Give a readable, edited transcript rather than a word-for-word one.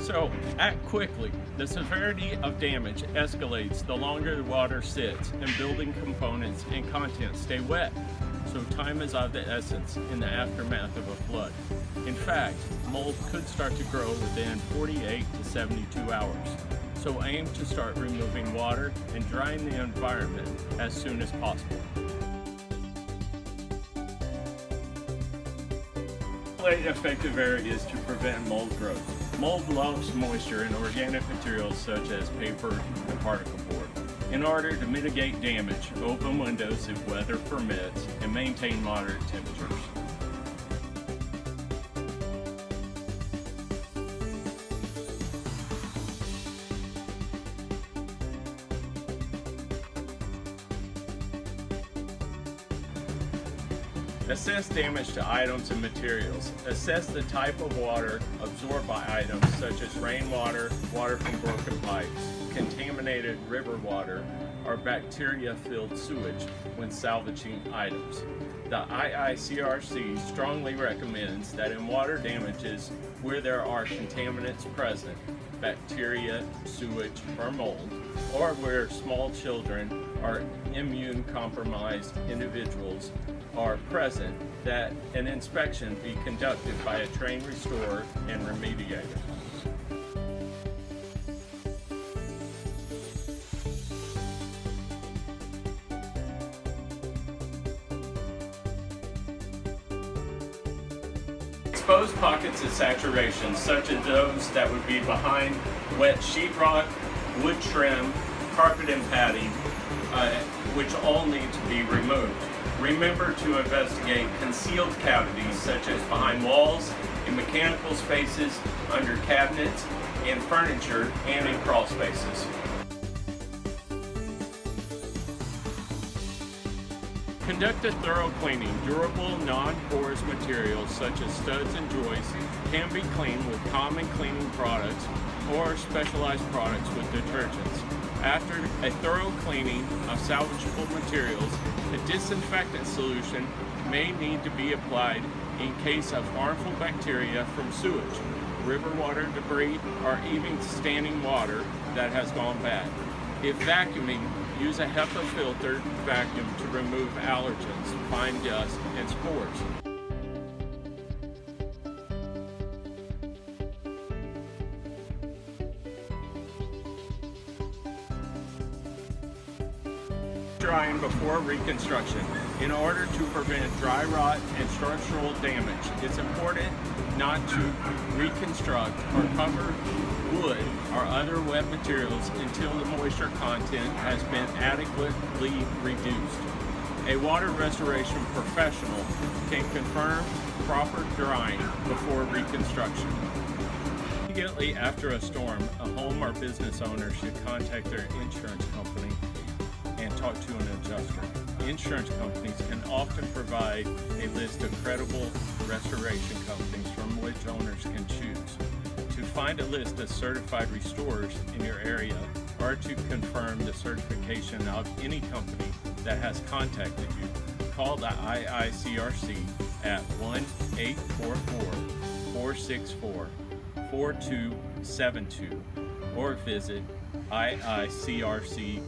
So, act quickly. The severity of damage escalates the longer the water sits and building components and contents stay wet. So time is of the essence in the aftermath of a flood. In fact, mold could start to grow within 48 to 72 hours. So aim to start removing water and drying the environment as soon as possible. Effective areas to prevent mold growth. Mold loves moisture in organic materials such as paper and particle board. In order to mitigate damage, open windows if weather permits and maintain moderate temperatures. Assess damage to items and materials. Assess the type of water absorbed by items such as rainwater, water from broken pipes, contaminated river water, or bacteria-filled sewage when salvaging items. The IICRC strongly recommends that in water damages where there are contaminants present, bacteria, sewage, or mold, or where small children or immune-compromised individuals are present, that an inspection be conducted by a trained restorer and remediator. Exposed pockets of saturation, such as those that would be behind wet sheetrock, wood trim, carpet and padding, which all need to be removed. Remember to investigate concealed cavities such as behind walls, in mechanical spaces, under cabinets, in furniture, and in crawl spaces. Conduct a thorough cleaning. Durable, non-porous materials such as studs and joists can be cleaned with common cleaning products or specialized products with detergents. After a thorough cleaning of salvageable materials, a disinfectant solution may need to be applied in case of harmful bacteria from sewage, river water debris, or even standing water that has gone bad. If vacuuming, use a HEPA filtered vacuum to remove allergens, fine dust, and spores. Drying before reconstruction. In order to prevent dry rot and structural damage, it's important not to reconstruct or cover wood or other wet materials until the moisture content has been adequately reduced. A water restoration professional can confirm proper drying before reconstruction. Immediately after a storm, a home or business owner should contact their insurance company and talk to an adjuster. Insurance companies can often provide a list of credible restoration companies from which owners can choose. To find a list of certified restorers in your area or to confirm the certification of any company that has contacted you, call the IICRC at 1-844-464-4272 or visit iicrc.org.